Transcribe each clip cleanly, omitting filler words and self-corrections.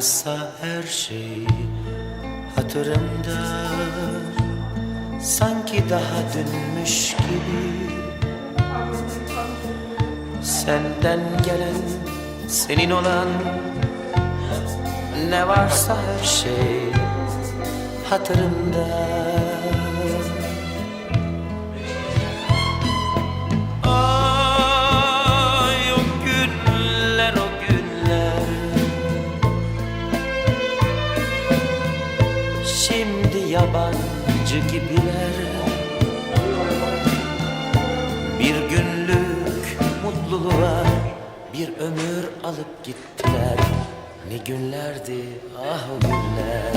varsa her şey hatırımda, sanki daha dünmüş gibi. Senden gelen, senin olan, ne varsa her şey hatırımda. Ay o günler, o günler, şimdi yabancı gibiler. Bir günlük mutluluğa bir ömür alıp gittiler. Ne günlerdi ah o günler.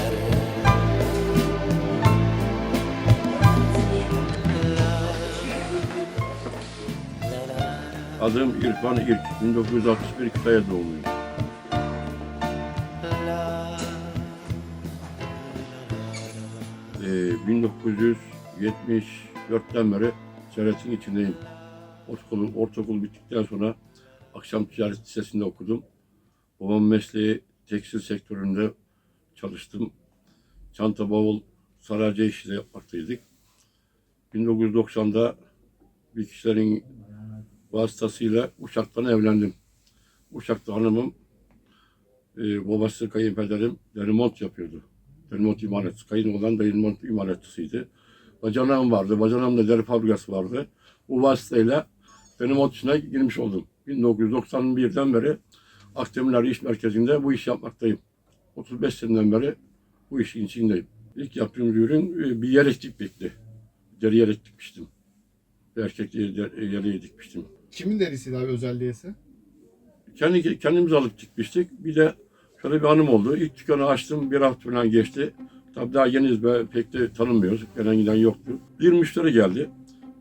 Adım İrfan İlk, 1961 Kütahya doğumluyum. Ee, 1974'ten beri ticaretin içindeyim. Ortaokul bittikten sonra akşam ticaret lisesinde okudum. Babam mesleği tekstil sektöründe çalıştım. Çanta, bavul, saraca işi de yapmaktaydık. 1990'da bir kişilerin vasıtasıyla Uşak'tan evlendim. Uşak'ta hanımım, babası kayınpederim derimont yapıyordu. Derimont imalatçısı, kayınoğlan derimont imalatçısıydı. Bacanağım vardı, bacanağımda deri fabrikası vardı. Bu vasıtayla derimont işine girmiş oldum. 1991'den beri Akdemirler İş Merkezi'nde bu işi yapmaktayım. 35 seneden beri bu işin içindeyim. İlk yaptığım ürün bir yelek dikmekti. Deri yelek dikmiştim. Erkek yeleği dikmiştim. Kimin derisiydi abi özelliyesi? Kendimiz alıp dikmiştik. Bir de şöyle bir anım oldu. İlk dükkanı açtım, bir hafta falan geçti. Tabii daha yeniyiz, pek de tanınmıyoruz. Gelen giden yoktu. Bir müşteri geldi.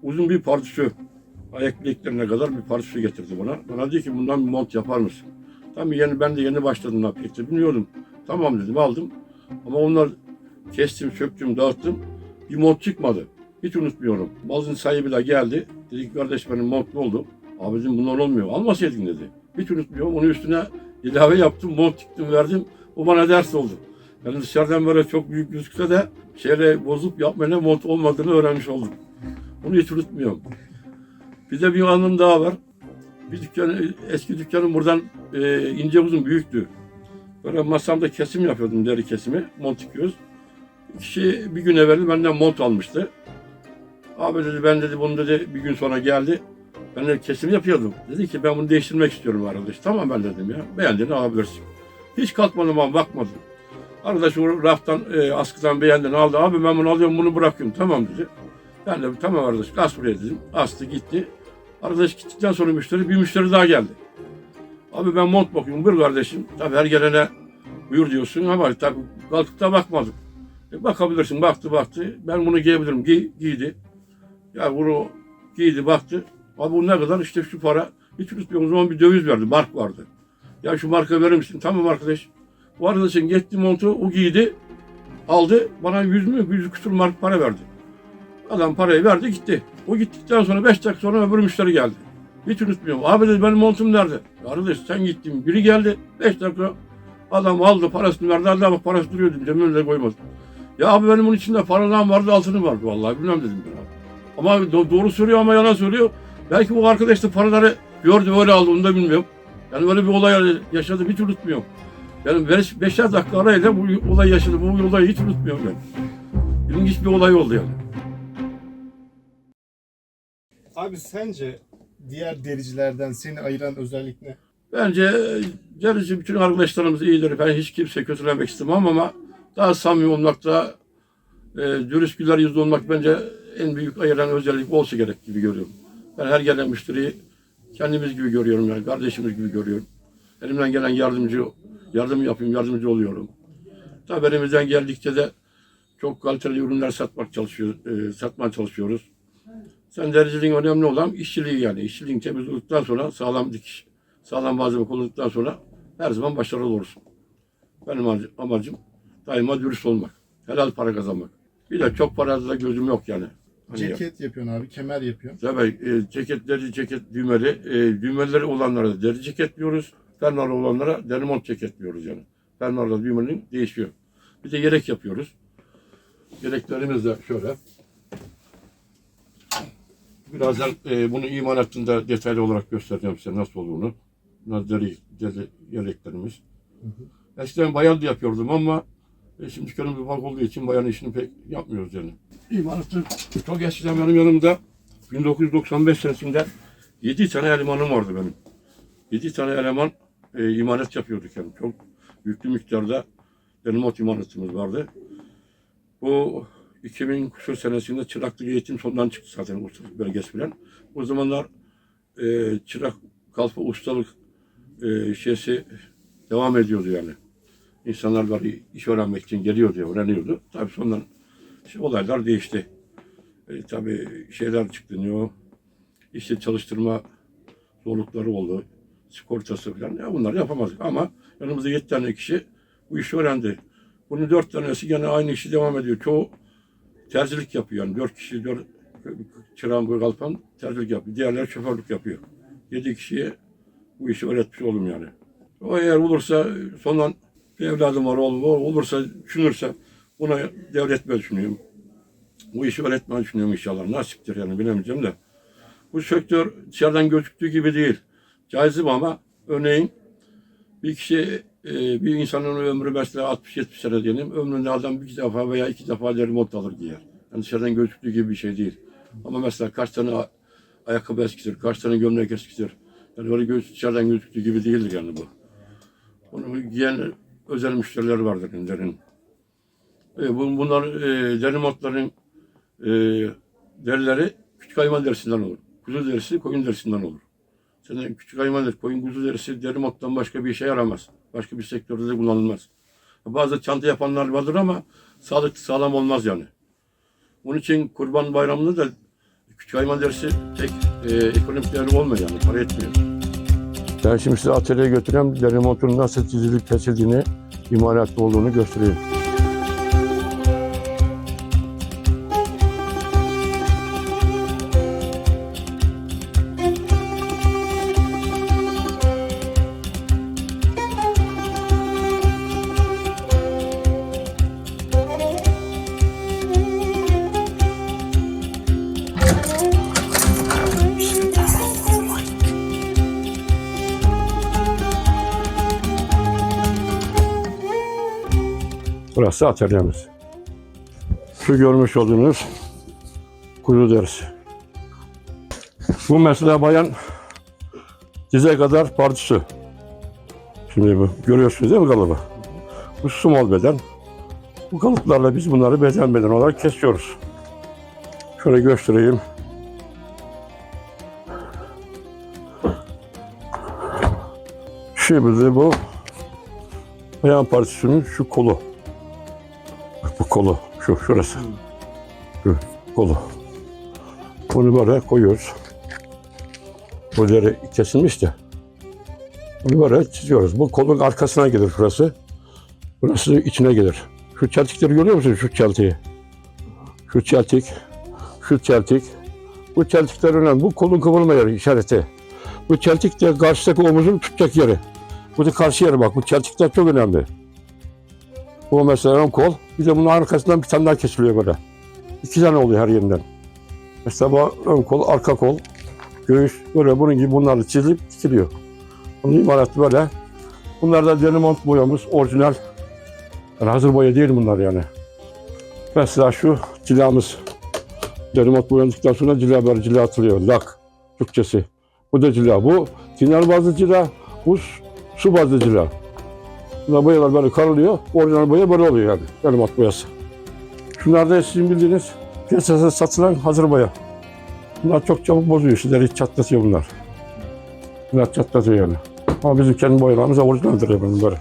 Uzun bir parçası, ayak bileklerine kadar bir parçası getirdi bana. Bana dedi ki bundan bir mont yapar mısın? Tabii ben de yeni başladım da pek de bilmiyordum. Tamam dedim, aldım. Ama onlar kestim, söktüm, dağıttım. Bir mont çıkmadı. Hiç unutmuyorum. Malzın sahibi de geldi. Dedi ki kardeş benim mont ne oldu? Abi dedim bunlar olmuyor. Almasaydın dedi. Hiç unutmuyorum. Onun üstüne ilave yaptım. Mont diktim verdim. O bana ders oldu. Yani dışarıdan böyle çok büyük gözükse de şeyle bozup yapmayla mont olmadığını öğrenmiş oldum. Onu hiç unutmuyorum. Bir de bir anım daha var. Bir dükkan, eski dükkanım buradan ince uzun büyüktü. Böyle masamda kesim yapıyordum, deri kesimi. Mont dikiyoruz. Kişi bir gün evvel benden mont almıştı. Abi dedi ben dedi bunu dedi bir gün sonra geldi. Ben de kesim yapıyordum. Dedi ki ben bunu değiştirmek istiyorum arkadaş. Tamam ben dedim ya. Beğendiğini alabilirsin. Hiç kalkmadım ama bakmadım. Arkadaş o raftan askıdan beğendiğini aldı. Abi ben bunu alıyorum bunu bırakıyorum. Tamam dedi. Ben de tamam arkadaş as buraya dedim. Astı gitti. Arkadaş gittikten sonra bir müşteri daha geldi. Abi ben mont bakıyorum. Buyur kardeşim. Tabii her gelene buyur diyorsun ama tabii kalkıp da bakmadım. Bakabilirsin. Baktı. Ben bunu giyebilirim. Giydi. Ya bunu giydi baktı. Abi bu ne kadar? İşte şu para. Hiç unutmuyorum. O zaman bir döviz verdi. Mark vardı. Ya şu marka verir misin? Tamam arkadaş. Bu arkadaşın gitti montu. O giydi. Aldı. Bana 100 küsur mark para verdi. Adam parayı verdi gitti. O gittikten sonra 5 dakika sonra öbür müşteri geldi. Hiç unutmuyorum. Abi dedi benim montum nerede? Arkadaş sen gittin. Biri geldi. 5 dakika adam aldı parasını verdi. Adam parası duruyor dedim. Cebime koymadı. Ya abi benim bunun içinde paradan vardı altını vardı. Vallahi bilmem dedim ben abi. Ama doğru söylüyor ama yalan söylüyor. Belki bu arkadaş da paraları gördü öyle aldı onu da bilmiyorum. Yani böyle bir olay yaşadı hiç unutmuyorum. Yani 5'er dakika arayla bu olay yaşadı. Bu olayı hiç unutmuyorum ben. İlginç bir olay oldu yani. Abi sence diğer dericilerden seni ayıran özellik ne? Bence derici bütün arkadaşlarımız iyidir. Ben hiç kimse kötülemek istemem ama daha samimi olmak, daha dürüst güler yüzlü olmak bence en büyük ayıran özellik olsa gerek gibi görüyorum. Ben her gelen müşteriyi kendimiz gibi görüyorum yani kardeşimiz gibi görüyorum. Elimden gelen yardım yapayım, yardımcı oluyorum. Tabii elimizden geldikçe de çok kaliteli ürünler satmaya çalışıyoruz. Sen dericiliğin önemli olan işçiliği yani. İşçiliğin temiz olduktan sonra sağlam dikiş, sağlam malzeme kullandıktan sonra her zaman başarılı olursun. Benim amacım daima dürüst olmak. Helal para kazanmak. Bir de çok parada da gözüm yok yani. Hani Ceket yapıyorsun abi, kemer yapıyorsun. tabii ceket düğmeli. Düğmeleri olanlara da deri ceket diyoruz. Fermuarlı olanlara deri mont ceket diyoruz yani. fermuarla düğmenin değişiyor. Bir de yelek yapıyoruz. Yeleklerimiz de şöyle. Birazdan bunu imalatında detaylı olarak göstereceğim size nasıl olduğunu. Bunlar deri yeleklerimiz. Eskiden bayan da yapıyordum ama şimdi dükkanım ufak olduğu için bayan işini pek yapmıyoruz yani. İmalatı çok eskiden benim yanımda 1995 senesinde 7 tane elemanım vardı benim. 7 tane eleman imalat yapıyorduk yani. Çok yüklü miktarda denimat imalatımız vardı. Bu 2000 küsur senesinde çıraklık eğitim sonundan çıktı zaten ustalık belgesi falan. O zamanlar çırak kalfa ustalık şeysi devam ediyordu yani. İnsanlar böyle iş öğrenmek için geliyordu, öğreniyordu. Tabii sonradan olaylar değişti. Tabii şeyler çıktı, ne o? İşte çalıştırma zorlukları oldu, sigortası falan. Ya bunları yapamazdık ama yanımızda 7 tane kişi bu işi öğrendi. Bunun 4 tanesi gene aynı işi devam ediyor. Çoğu terzilik yapıyor yani. 4 kişi, 4 çırağın kalpan terzilik yapıyor. Diğerleri şoförlük yapıyor. 7 kişiye bu işi öğretmiş oldum yani. O eğer olursa sondan bir evladım var oğlum olursa düşünürse buna devretmeyi düşünüyorum. Bu işi öğretmeyi düşünüyorum inşallah. Nasiptir yani bilemeyeceğim de. Bu sektör dışarıdan gözüktüğü gibi değil. Caizim ama örneğin bir kişi bir insanın ömrü mesela 60-70 sene diyelim. Ömründe adam bir defa veya 2 defa remote alır giyer. Yani dışarıdan gözüktüğü gibi bir şey değil. Ama mesela kaç tane ayakkabı eskitir, kaç tane gömlek eskitir. Yani öyle dışarıdan gözüktüğü gibi değildir yani bu. Bunu giyen özel müşteriler vardır derin. Bunlar derimatların derileri küçük hayvan derisinden olur. Kuzu derisi koyun derisinden olur. Senin küçük hayvan derisi, koyun kuzu derisi derimattan başka bir işe yaramaz. Başka bir sektörde de kullanılmaz. Bazı çanta yapanlar vardır ama sağlıklı sağlam olmaz yani. Onun için Kurban Bayramı'nda da küçük hayvan derisi tek ekonomik değeri olmuyor yani, para etmiyor. Ben şimdi size atölyeye götüreyim, derimatın nasıl çizilip kesildiğini, imalatta olduğunu göstereyim. Burası atölyemiz. Şu görmüş olduğunuz kuzu derisi. Bu mesela bayan dize kadar partisi. Şimdi bu görüyorsunuz değil mi kalıbı? Bu small beden. Bu kalıplarla biz bunları beden olarak kesiyoruz. Şöyle göstereyim. Şimdi bu bayan partisinin şu kolu. Bu kolu, şurası. Şu kolu. Bunu böyle koyuyoruz. Bu deri kesilmiş de. Bunu böyle çiziyoruz. Bu kolun arkasına gelir şurası. Burası içine gelir. Şu çeltikleri görüyor musunuz? Şu çeltiği. Şu çeltik. Şu çeltik. Bu çeltikler önemli. Bu kolun kıvırma yeri işareti. Bu çeltik de karşıdaki omuzun tutacak yeri. Bu da karşı yeri bak. Bu çeltikler çok önemli. Bu mesela ön kol. Bir de bunun arkasından bir tane daha kesiliyor böyle. 2 tane oluyor her yerinden. Mesela bu ön kol, arka kol, göğüs böyle bunun gibi bunlarla çizilip dikiliyor. Bunun imalatı böyle. Bunlar da denimat boyamız orijinal. Yani hazır boya değil bunlar yani. Mesela şu cilamız. Denimat boyandıktan sonra cila böyle cila atılıyor. Lak Türkçesi. Bu da cila. Bu tiner bazlı cila. Bu su bazlı cila. Bunlar boyalar böyle karılıyor. Orijinal boya böyle oluyor yani. Denimat boyası. Şunlar da sizin bildiğiniz piyasada satılan hazır boya. Bunlar çok çabuk bozuyor. Sizleri çatlatıyor bunlar. Bunlar çatlatıyor yani. Ama bizim kendi boyalarımız orijinaldir ya bunlar.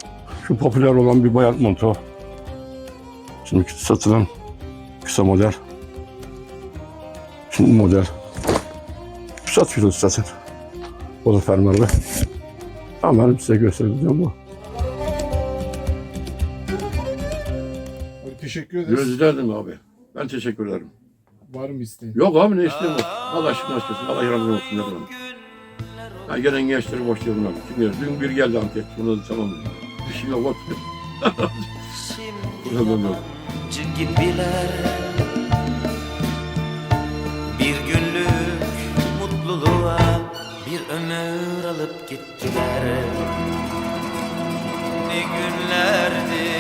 Şu popüler olan bir boya montu. Şimdi satılan kısa model. Şimdi model. Satıyoruz zaten. O da fermuarlı. Ama ben size göstereceğim bu. Teşekkür ederiz. Gözlerdim abi. Ben teşekkür ederim. Var mı isteğin? Yok abi ne isteyeyim? Allah aşkına olsun. Allah yardımcı olsun. Ne demek? Ha, gelen gençleri boş yorumlar. Şimdi dün bir geldi anket. Bunu da tamam. Bir şey yok. Şimdi Buradan yok. yabancı gibiler. Bir günlük mutluluğa bir ömür alıp gittiler. Ne günlerdi